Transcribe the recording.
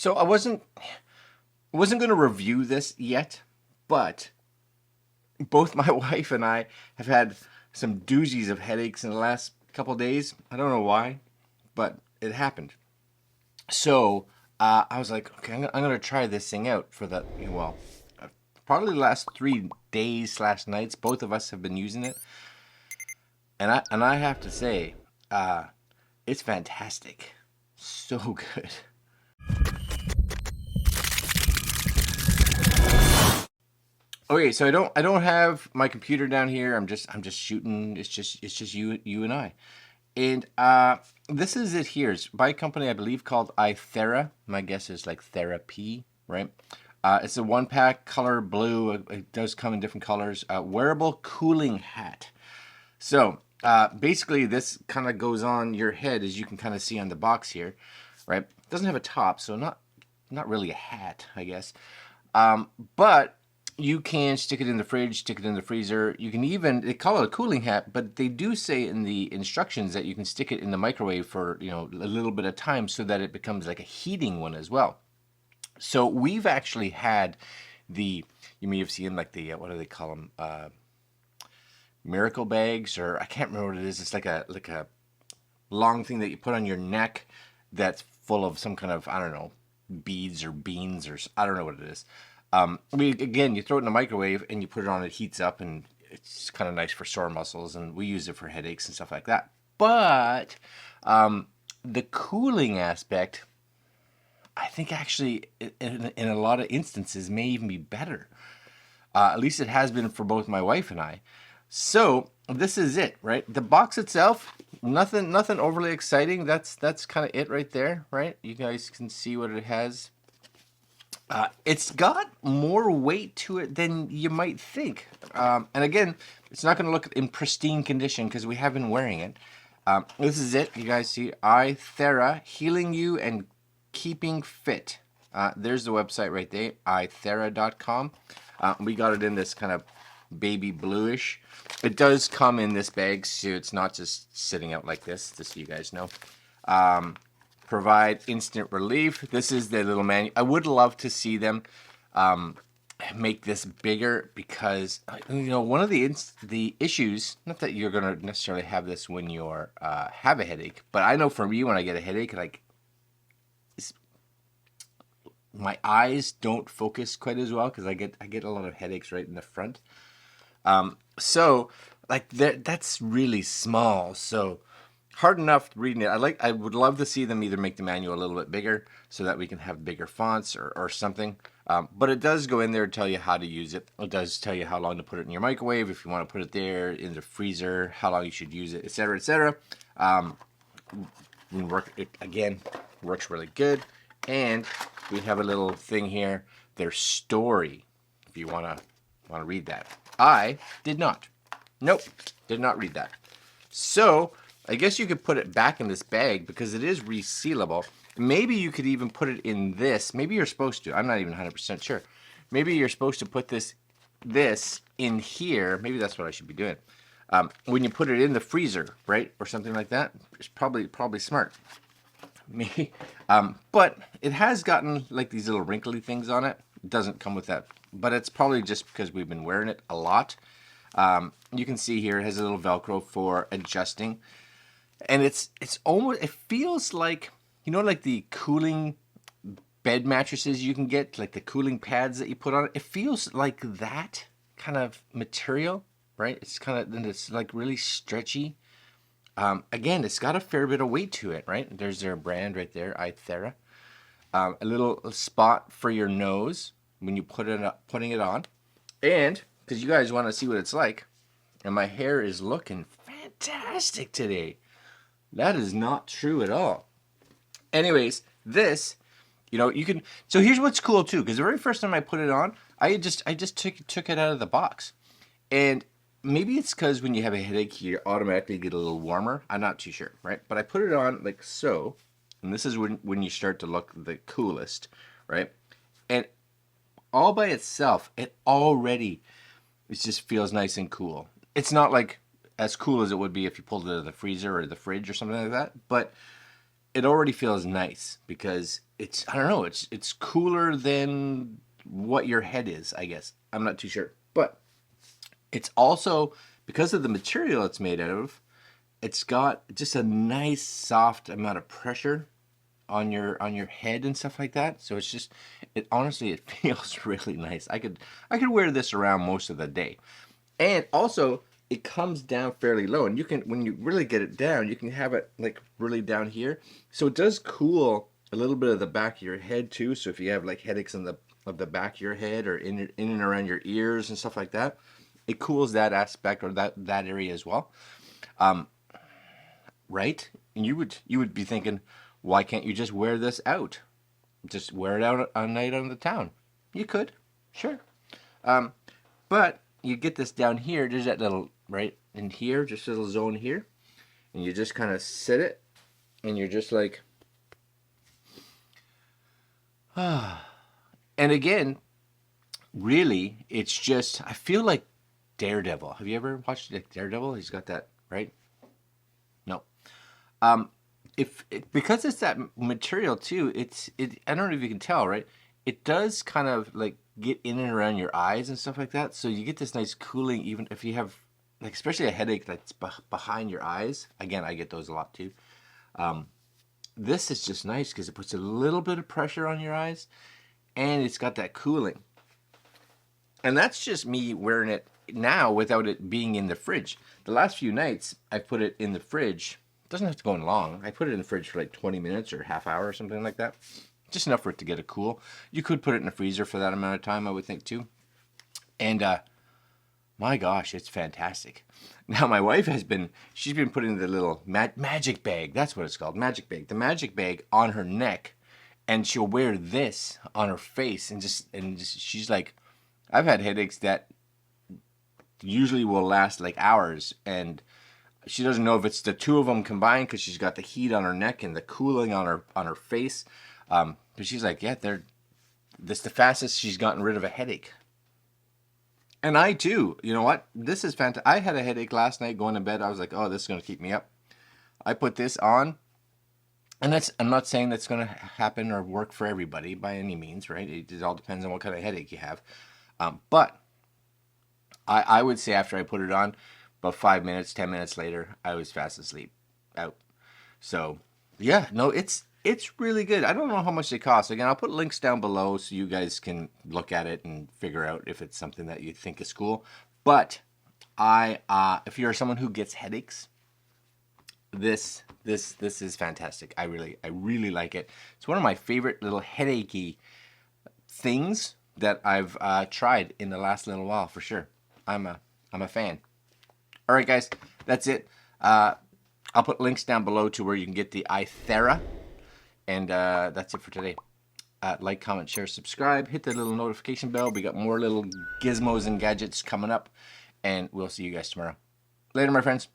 So I wasn't going to review this yet, but both my wife and I have had some doozies of headaches in the last couple days. I don't know why, but it happened. So I was like, okay, I'm gonna try this thing out for the probably the last 3 days slash nights. Both of us have been using it, and I have to say, uh, it's fantastic, so good. Okay, so I don't have my computer down here. I'm just shooting. It's just you and I. And this is it here. It's by a company I believe called iTHERA. My guess is like therapy, right? It's a one pack, color blue. It does come in different colors. Wearable cooling hat. So basically, this kind of goes on your head, as you can kind of see on the box here, right? It doesn't have a top, so not really a hat, I guess. But you can stick it in the fridge, stick it in the freezer. You can even, they call it a cooling hat, but they do say in the instructions that you can stick it in the microwave for, a little bit of time so that it becomes like a heating one as well. So we've actually had you may have seen like the, what do they call them? Miracle bags, or I can't remember what it is. It's like a long thing that you put on your neck that's full of some kind of, I don't know, beads or beans, or I don't know what it is. Again, you throw it in the microwave and you put it on, it heats up, and it's kind of nice for sore muscles, and we use it for headaches and stuff like that. But the cooling aspect, I think actually in a lot of instances may even be better. At least it has been for both my wife and I. So this is it, right? The box itself, nothing overly exciting. That's kind of it right there, right? You guys can see what it has. It's got more weight to it than you might think. And again, it's not going to look in pristine condition because we have been wearing it. This is it. You guys see iTHERA, healing you and keeping fit. There's the website right there, iTHERA.com. We got it in this kind of baby bluish. It does come in this bag, so it's not just sitting out like this, just so you guys know. Provide instant relief. This is the little manual. I would love to see them make this bigger, because one of the issues, not that you're going to necessarily have this when you're have a headache, but I know for me, when I get a headache, like my eyes don't focus quite as well, because I get a lot of headaches right in the front. So like that's really small, so hard enough reading it. I would love to see them either make the manual a little bit bigger so that we can have bigger fonts or something. But it does go in there and tell you how to use it. It does tell you how long to put it in your microwave, if you want to put it there in the freezer, how long you should use it, etc., etc. Again, works really good. And we have a little thing here, their story, if you want to read that. I did not. Nope, did not read that. So I guess you could put it back in this bag because it is resealable. Maybe you could even put it in this. Maybe you're supposed to. I'm not even 100% sure. Maybe you're supposed to put this in here. Maybe that's what I should be doing. When you put it in the freezer, right, or something like that, it's probably smart. Maybe, but it has gotten like these little wrinkly things on it. It doesn't come with that, but it's probably just because we've been wearing it a lot. You can see here it has a little Velcro for adjusting, and it's almost, it feels like, like the cooling bed mattresses you can get, like the cooling pads that you put on it. It feels like that kind of material, right? It's kind of, then it's like really stretchy. Again, it's got a fair bit of weight to it, right? There's their brand right there, iTHERA. A little spot for your nose when you putting it on. And because you guys want to see what it's like, and my hair is looking fantastic today. That is not true at all. Anyways, this, you can. So here's what's cool too, because the very first time I put it on, I just took it out of the box, and maybe it's because when you have a headache, you automatically get a little warmer. I'm not too sure, right? But I put it on like so, and this is when you start to look the coolest, right? And all by itself, it just feels nice and cool. It's not like as cool as it would be if you pulled it out of the freezer or the fridge or something like that, but it already feels nice because it's, I don't know, it's cooler than what your head is, I guess. I'm not too sure. But it's also, because of the material it's made out of, it's got just a nice soft amount of pressure on your head and stuff like that. So it's just, it honestly, it feels really nice. I could wear this around most of the day. And also, it comes down fairly low, and you can, when you really get it down, you can have it like really down here. So it does cool a little bit of the back of your head too. So if you have like headaches in the back of your head or in and around your ears and stuff like that, it cools that aspect or that area as well. Right? And you would be thinking, why can't you just wear this out? Just wear it out a night on the town. You could, sure. But you get this down here. There's that little, right in here, just a little zone here, and you just kind of sit it, and you're just like, ah. And again, really, it's just, I feel like Daredevil. Have you ever watched Daredevil? He's got that, right? No. Because it's that material too, I don't know if you can tell, right? It does kind of like get in and around your eyes and stuff like that. So you get this nice cooling, even if you have, like, especially a headache that's behind your eyes. Again, I get those a lot too. This is just nice because it puts a little bit of pressure on your eyes, and it's got that cooling. And that's just me wearing it now without it being in the fridge. The last few nights, I've put it in the fridge. It doesn't have to go in long. I put it in the fridge for like 20 minutes or half hour or something like that. Just enough for it to get it cool. You could put it in the freezer for that amount of time, I would think too. And my gosh, it's fantastic. Now my wife she's been putting the little magic bag, that's what it's called, magic bag. The magic bag on her neck, and she'll wear this on her face, and just she's like, I've had headaches that usually will last like hours, and she doesn't know if it's the two of them combined because she's got the heat on her neck and the cooling on her face. But she's like, yeah, this the fastest she's gotten rid of a headache. And I too, you know what? This is fantastic. I had a headache last night going to bed. I was like, oh, this is going to keep me up. I put this on, and I'm not saying that's going to happen or work for everybody by any means, right? It all depends on what kind of headache you have. But I would say after I put it on, about 5 minutes, 10 minutes later, I was fast asleep, out. So, yeah, no, it's really good. I don't know how much they cost. Again, I'll put links down below so you guys can look at it and figure out if it's something that you think is cool. But if you're someone who gets headaches, this is fantastic. I really like it. It's one of my favorite little headachy things that I've tried in the last little while, for sure. I'm a fan. All right, guys, that's it. I'll put links down below to where you can get the iTHERAU, and that's it for today. Like, comment, share, subscribe. Hit the little notification bell. We got more little gizmos and gadgets coming up, and we'll see you guys tomorrow. Later, my friends.